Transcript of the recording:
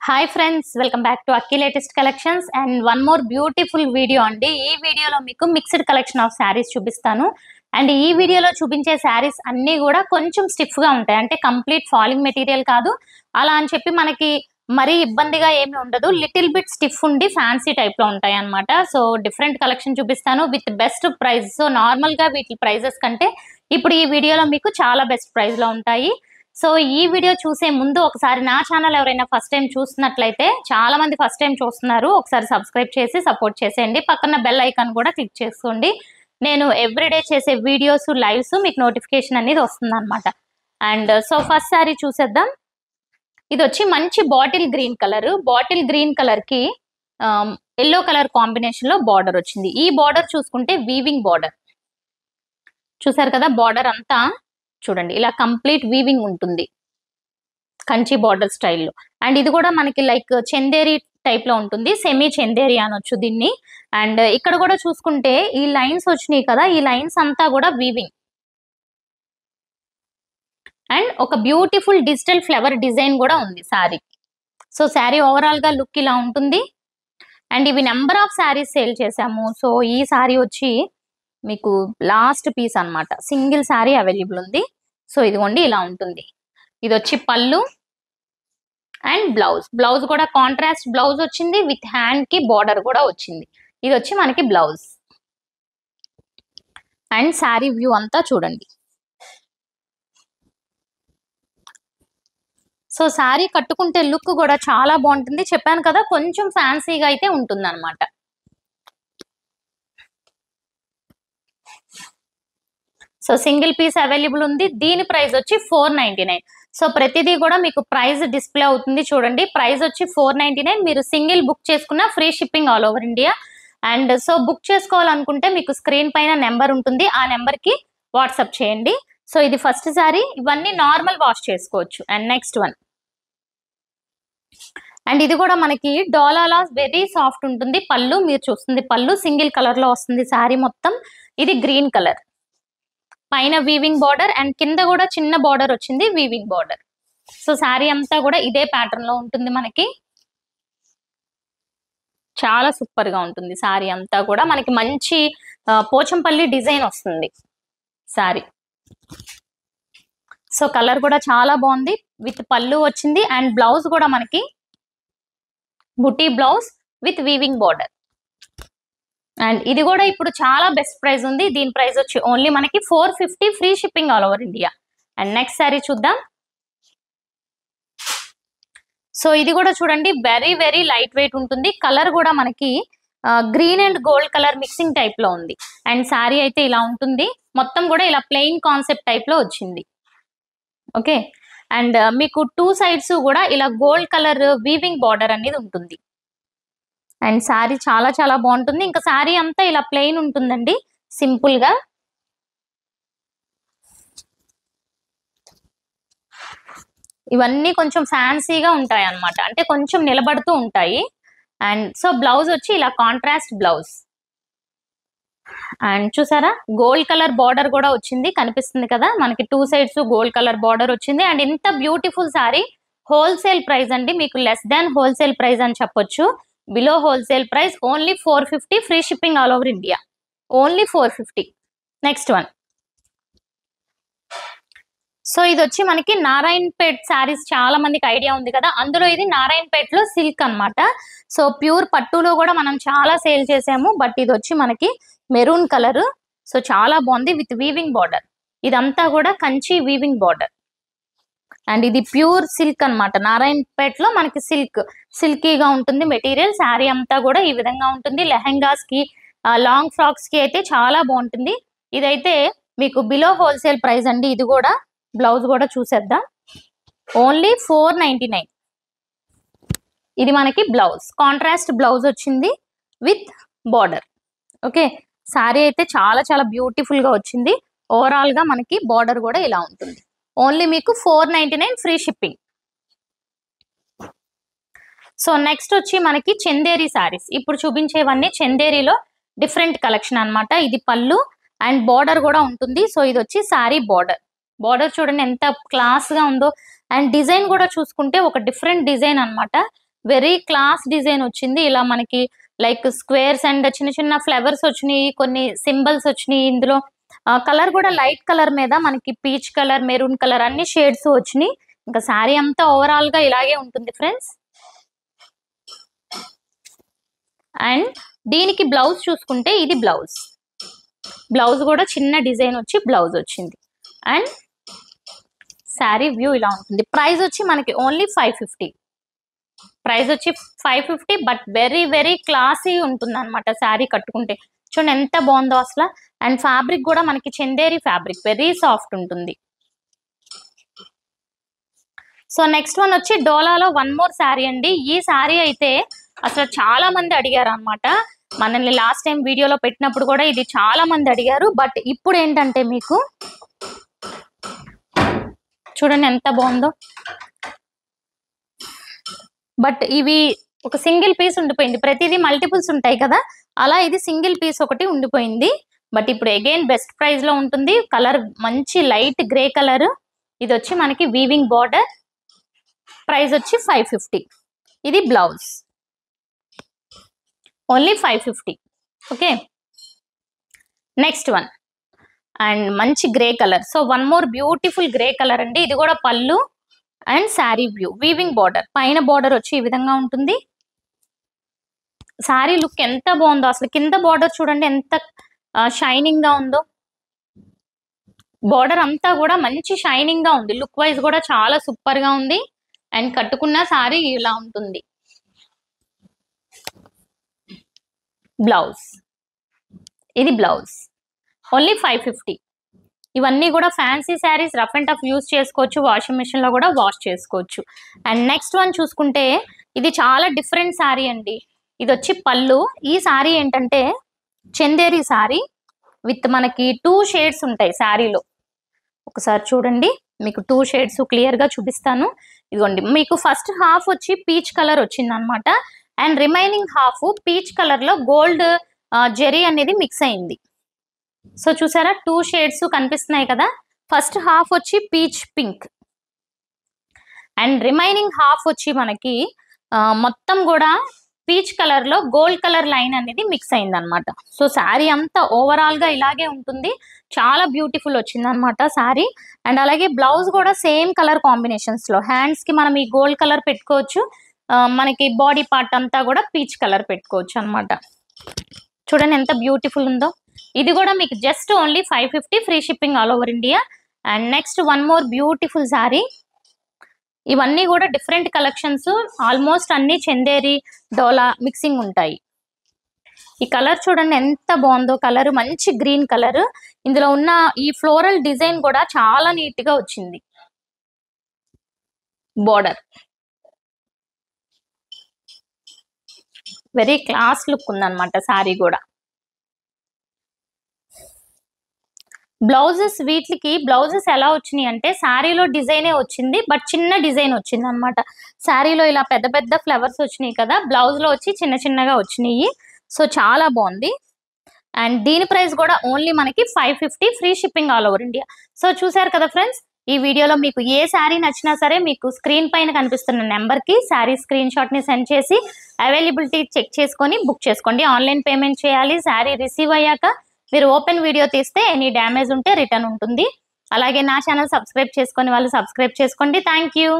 Hi friends, welcome back to Akki latest collections and one more beautiful video అండి. ఈ వీడియోలో మీకు మిక్స్డ్ కలెక్షన్ ఆఫ్ శారీస్ చూపిస్తాను. అండ్ ఈ వీడియోలో చూపించే శారీస్ అన్నీ కూడా కొంచెం స్టిఫ్గా ఉంటాయి. అంటే కంప్లీట్ ఫాలింగ్ మెటీరియల్ కాదు, అలా అని చెప్పి మనకి మరీ ఇబ్బందిగా ఏమి ఉండదు. లిటిల్ బిట్ స్టిఫ్ ఉండి ఫ్యాన్సీ టైప్లో ఉంటాయి అనమాట. సో డిఫరెంట్ కలెక్షన్ చూపిస్తాను విత్ బెస్ట్ ప్రైస్. సో నార్మల్గా వీటి ప్రైజెస్ కంటే ఇప్పుడు ఈ వీడియోలో మీకు చాలా బెస్ట్ ప్రైస్లో ఉంటాయి. సో ఈ వీడియో చూసే ముందు ఒకసారి నా ఛానల్ ఎవరైనా ఫస్ట్ టైం చూస్తున్నట్లయితే, చాలా మంది ఫస్ట్ టైం చూస్తున్నారు, ఒకసారి సబ్స్క్రైబ్ చేసి సపోర్ట్ చేసేయండి. పక్కన బెల్ ఐకాన్ కూడా క్లిక్ చేసుకోండి. నేను ఎవ్రీడే చేసే వీడియోస్ లైవ్స్ మీకు నోటిఫికేషన్ అనేది వస్తుంది అనమాట. అండ్ సో ఫస్ట్ సారీ చూసేద్దాం. ఇది వచ్చి మంచి bottle green colour. Bottle green colour కి ఎల్లో కలర్ కాంబినేషన్ లో బార్డర్ వచ్చింది. ఈ బార్డర్ చూసుకుంటే వీవింగ్ బార్డర్, చూసారు కదా. బార్డర్ అంతా చూడండి ఇలా కంప్లీట్ వీవింగ్ ఉంటుంది, కంచి బార్డర్ స్టైల్లో. అండ్ ఇది కూడా మనకి లైక్ చందేరి టైప్ లో ఉంటుంది, సెమీ చందేరి అనొచ్చు దీన్ని. అండ్ ఇక్కడ కూడా చూసుకుంటే ఈ లైన్స్ వచ్చినాయి కదా, ఈ లైన్స్ అంతా కూడా వీవింగ్. అండ్ ఒక బ్యూటిఫుల్ డిజిటల్ ఫ్లవర్ డిజైన్ కూడా ఉంది శారీ. సో శారీ ఓవరాల్ గా లుక్ ఇలా ఉంటుంది. అండ్ ఇవి నెంబర్ ఆఫ్ శారీస్ సేల్ చేసాము. సో ఈ శారీ వచ్చి మీకు లాస్ట్ పీస్ అన్నమాట, సింగిల్ శారీ అవైలబుల్ ఉంది. సో ఇదిగోండి ఇలా ఉంటుంది. ఇది వచ్చి పళ్ళు అండ్ బ్లౌజ్. బ్లౌజ్ కూడా కాంట్రాస్ట్ బ్లౌజ్ వచ్చింది, విత్ హ్యాండ్ కి బార్డర్ కూడా వచ్చింది. ఇది వచ్చి మనకి బ్లౌజ్. అండ్ శారీ వ్యూ అంతా చూడండి. సో శారీ కట్టుకుంటే లుక్ కూడా చాలా బాగుంటుంది. చెప్పాను కదా, కొంచెం ఫ్యాన్సీగా అయితే ఉంటుంది అనమాట. సో సింగిల్ పీస్ అవైలబుల్ ఉంది. దీని ప్రైస్ వచ్చి 499. సో ప్రతిదీ కూడా మీకు ప్రైస్ డిస్ప్లే అవుతుంది చూడండి. ప్రైస్ వచ్చి 499. మీరు సింగిల్ బుక్ చేసుకున్న free shipping all over India. And so book చేసుకోవాలనుకుంటే మీకు స్క్రీన్ పైన నెంబర్ ఉంటుంది, ఆ నెంబర్ కి వాట్సాప్ చేయండి. సో ఇది ఫస్ట్ సారీ. ఇవన్నీ నార్మల్ వాష్ చేసుకోవచ్చు. And next one. అండ్ ఇది కూడా మనకి డోలాలా వెరీ సాఫ్ట్ ఉంటుంది. పళ్ళు మీరు చూస్తుంది, పళ్ళు సింగిల్ కలర్ లో వస్తుంది శారీ మొత్తం. ఇది గ్రీన్ కలర్, పైన వీవింగ్ బార్డర్ అండ్ కింద కూడా చిన్న బార్డర్ వచ్చింది, వీవింగ్ బార్డర్. సో శారీ అంతా కూడా ఇదే ప్యాటర్న్ లో ఉంటుంది మనకి. చాలా సూపర్ గా ఉంటుంది శారీ అంతా కూడా. మనకి మంచి పోచంపల్లి డిజైన్ వస్తుంది శారీ. సో కలర్ కూడా చాలా బాగుంది, విత్ పళ్ళు వచ్చింది. అండ్ బ్లౌజ్ కూడా మనకి బుటీ blouse with weaving border. And ఇది కూడా ఇప్పుడు చాలా బెస్ట్ ప్రైస్ ఉంది. దీని ప్రైస్ వచ్చి ఓన్లీ మనకి 450, free shipping all over India. And next sorry చూద్దాం. సో ఇది కూడా చూడండి, వెరీ వెరీ లైట్ వెయిట్ ఉంటుంది. కలర్ కూడా మనకి green and gold colour mixing type లో ఉంది. అండ్ శారీ అయితే ఇలా ఉంటుంది, మొత్తం కూడా ఇలా ప్లెయిన్ కాన్సెప్ట్ టైప్ లో వచ్చింది. ఓకే. అండ్ మీకు టూ సైడ్స్ కూడా ఇలా గోల్డ్ కలర్ వీవింగ్ బార్డర్ అనేది ఉంటుంది. అండ్ శారీ చాలా చాలా బాగుంటుంది. ఇంకా శారీ అంతా ఇలా ప్లెయిన్ ఉంటుందండి, సింపుల్ గా. ఇవన్నీ కొంచెం ఫ్యాన్సీగా ఉంటాయి అన్నమాట, అంటే కొంచెం నిలబడుతూ ఉంటాయి. అండ్ సో బ్లౌజ్ వచ్చి ఇలా కాంట్రాస్ట్ బ్లౌజ్. అండ్ చూసారా, గోల్డ్ కలర్ బార్డర్ కూడా వచ్చింది, కనిపిస్తుంది కదా మనకి. Two sides gold colour border వచ్చింది. అండ్ ఇంత బ్యూటిఫుల్ శారీ హోల్సేల్ ప్రైస్ అండి, మీకు లెస్ దాన్ హోల్సేల్ ప్రైస్ అని చెప్పొచ్చు. Below wholesale price only 450, free shipping all over India. Only 450. Next one. So ఇది వచ్చి మనకి నారాయణపేట్ శారీస్ చాలా మందికి ఐడియా ఉంది కదా, అందులో ఇది నారాయణపేట్ లో సిల్క్ అన్నమాట. సో ప్యూర్ పట్టులో కూడా మనం చాలా సేల్ చేసాము, బట్ ఇది వచ్చి మనకి మెరూన్ కలర్. సో చాలా బాగుంది, విత్ వీవింగ్ బార్డర్. ఇదంతా కూడా కంచి వీవింగ్ బార్డర్. అండ్ ఇది ప్యూర్ సిల్క్ అన్నమాట. నారాయణపేట్ లో మనకి సిల్క్, సిల్కీగా ఉంటుంది మెటీరియల్. శారీ అంతా కూడా ఈ విధంగా ఉంటుంది. లెహెంగాస్ కి, లాంగ్ ఫ్రాక్స్ కి అయితే చాలా బాగుంటుంది. ఇదైతే మీకు బిలో హోల్సేల్ ప్రైస్ అండి. ఇది కూడా బ్లౌజ్ కూడా చూసేద్దాం. ఓన్లీ 499. ఇది మనకి బ్లౌజ్, కాంట్రాస్ట్ బ్లౌజ్ వచ్చింది విత్ బార్డర్. ఓకే. శారీ అయితే చాలా చాలా బ్యూటిఫుల్ గా వచ్చింది. ఓవరాల్ గా మనకి బార్డర్ కూడా ఇలా ఉంటుంది. ఓన్లీ మీకు 499, ఫ్రీ షిప్పింగ్. సో నెక్స్ట్ వచ్చి మనకి చందేరి శారీస్. ఇప్పుడు చూపించేవన్నీ చందేరిలో డిఫరెంట్ కలెక్షన్ అన్నమాట. ఇది పళ్ళు అండ్ బార్డర్ కూడా ఉంటుంది. సో ఇది వచ్చి శారీ బార్డర్. బార్డర్ చూడండి ఎంత క్లాస్ గా ఉందో. అండ్ డిజైన్ కూడా చూసుకుంటే ఒక డిఫరెంట్ డిజైన్ అన్నమాట. వెరీ క్లాస్ డిజైన్ వచ్చింది. ఇలా మనకి లైక్ స్క్వేర్స్ అండ్ చిన్న చిన్న ఫ్లవర్స్ వచ్చినాయి, కొన్ని సింబల్స్ వచ్చినాయి. ఇందులో కలర్ కూడా లైట్ కలర్ మీద మనకి పీచ్ కలర్, మెరూన్ కలర్ అన్ని షేడ్స్ వచ్చినాయి. ఇంకా శారీ అంతా ఓవరాల్ గా ఇలాగే ఉంటుంది ఫ్రెండ్స్. అండ్ దీనికి బ్లౌజ్ చూసుకుంటే ఇది బ్లౌజ్ కూడా చిన్న డిజైన్ వచ్చి బ్లౌజ్ వచ్చింది. అండ్ శారీ వ్యూ ఇలా ఉంటుంది. ప్రైస్ వచ్చి మనకి ఓన్లీ 550. ప్రైస్ వచ్చి 550, బట్ వెరీ వెరీ క్లాసీ ఉంటుంది అనమాట శారీ కట్టుకుంటే. చూడండి ఎంత బాగుందో అసలు. అండ్ ఫ్యాబ్రిక్ కూడా మనకి చందేరి ఫ్యాబ్రిక్, వెరీ సాఫ్ట్ ఉంటుంది. సో నెక్స్ట్ వన్ వచ్చి డోలాలో వన్ మోర్ శారీ అండి. ఈ శారీ అయితే అసలు చాలా మంది అడిగారు అనమాట. మనల్ని లాస్ట్ టైం వీడియోలో పెట్టినప్పుడు కూడా ఇది చాలా మంది అడిగారు. బట్ ఇప్పుడు ఏంటంటే మీకు చూడండి ఎంత బాగుందో. బట్ ఇవి ఒక సింగిల్ పీస్ ఉండిపోయింది. ప్రతిదీ మల్టిపుల్స్ ఉంటాయి కదా, అలా ఇది సింగిల్ పీస్ ఒకటి ఉండిపోయింది. బట్ ఇప్పుడు అగైన్ బెస్ట్ ప్రైస్ లో ఉంటుంది. కలర్ మంచి లైట్ గ్రే కలర్. ఇది వచ్చి మనకి వీవింగ్ బార్డర్. ప్రైస్ వచ్చి 550. ఇది blouse only 550. Okay, next one and మంచి grey colour. So one more beautiful grey colour అండి. ఇది కూడా పళ్ళు and sari view. Weaving border, పైన బార్డర్ వచ్చి ఈ విధంగా ఉంటుంది. శారీ లుక్ ఎంత బాగుందో అసలు. కింద బార్డర్ చూడండి ఎంత షైనింగ్ గా ఉందో. బార్డర్ అంతా కూడా మంచి షైనింగ్ గా ఉంది. లుక్ వైజ్ కూడా చాలా సూపర్ గా ఉంది. అండ్ కట్టుకున్న శారీ ఇలా ఉంటుంది. బ్లౌజ్, ఇది బ్లౌజ్ ఓన్లీ 550. ఇవన్నీ కూడా fancy saris, rough and tough use చేసుకోవచ్చు, వాషింగ్ మిషన్ లో కూడా వాష్ చేసుకోవచ్చు. అండ్ నెక్స్ట్ వన్ చూసుకుంటే ఇది చాలా డిఫరెంట్ శారీ అండి. ఇది వచ్చి పళ్ళు. ఈ శారీ ఏంటంటే చందేరి శారీ విత్ మనకి 2 షేడ్స్ ఉంటాయి శారీలో. ఒకసారి చూడండి, మీకు 2 షేడ్స్ క్లియర్ గా చూపిస్తాను. ఇదిగోండి, మీకు ఫస్ట్ హాఫ్ వచ్చి పీచ్ కలర్ వచ్చింది అనమాట. And remaining half peach colour లో గోల్డ్ జెరీ అనేది మిక్స్ అయింది. సో చూసారా 2 షేడ్స్ కనిపిస్తున్నాయి కదా. ఫస్ట్ హాఫ్ వచ్చి peach pink and remaining half వచ్చి మనకి మొత్తం కూడా పీచ్ కలర్ లో గోల్డ్ కలర్ లైన్ అనేది మిక్స్ అయింది అనమాట. సో శారీ అంతా ఓవరాల్ గా ఇలాగే ఉంటుంది. చాలా బ్యూటిఫుల్ వచ్చింది అనమాట శారీ. అండ్ అలాగే బ్లౌజ్ కూడా సేమ్ కలర్ కాంబినేషన్స్ లో. హ్యాండ్స్ కి మనం ఈ గోల్డ్ కలర్ పెట్టుకోవచ్చు, మనకి బాడీ పార్ట్ అంతా కూడా పీచ్ కలర్ పెట్టుకోవచ్చు అనమాట. చూడండి ఎంత బ్యూటిఫుల్ ఉందో. ఇది కూడా మీకు just only 550, free shipping all over India. And next one more beautiful sari. ఇవన్నీ కూడా డిఫరెంట్ కలెక్షన్స్, ఆల్మోస్ట్ అన్ని చందేరి డోలా మిక్సింగ్ ఉంటాయి. ఈ కలర్ చూడండి ఎంత బాగుందో. కలర్ మంచి గ్రీన్ కలర్. ఇందులో ఉన్న ఈ ఫ్లోరల్ డిజైన్ కూడా చాలా నీట్ గా వచ్చింది. బోర్డర్ వెరీ క్లాస్ లుక్ ఉందన్నమాట శారీ కూడా. బ్లౌజెస్, వీటికి బ్లౌజెస్ ఎలా వచ్చినాయి అంటే శారీలో డిజైనే వచ్చింది, బట్ చిన్న డిజైన్ వచ్చింది అనమాట. శారీలో ఇలా పెద్ద పెద్ద ఫ్లవర్స్ వచ్చినాయి కదా, బ్లౌజ్ లో వచ్చి చిన్న చిన్నగా వచ్చినాయి. సో చాలా బాగుంది. అండ్ దీని ప్రైస్ కూడా ఓన్లీ మనకి 550, free shipping all over India. So చూసారు కదా ఫ్రెండ్స్, ఈ వీడియోలో మీకు ఏ శారీ నచ్చినా సరే మీకు స్క్రీన్ పైన కనిపిస్తున్న నెంబర్ కి శారీ స్క్రీన్ షాట్ ని సెండ్ చేసి అవైలబిలిటీ చెక్ చేసుకొని బుక్ చేసుకోండి. ఆన్లైన్ పేమెంట్ చేయాలి. శారీ రిసీవ్ అయ్యాక మీరు ఓపెన్ వీడియో తీస్తే ఎనీ డ్యామేజ్ ఉంటే రిటర్న్ ఉంటుంది. అలాగే నా ఛానల్ సబ్స్క్రైబ్ చేసుకొని వాళ్ళు సబ్స్క్రైబ్ చేసుకోండి. Thank you.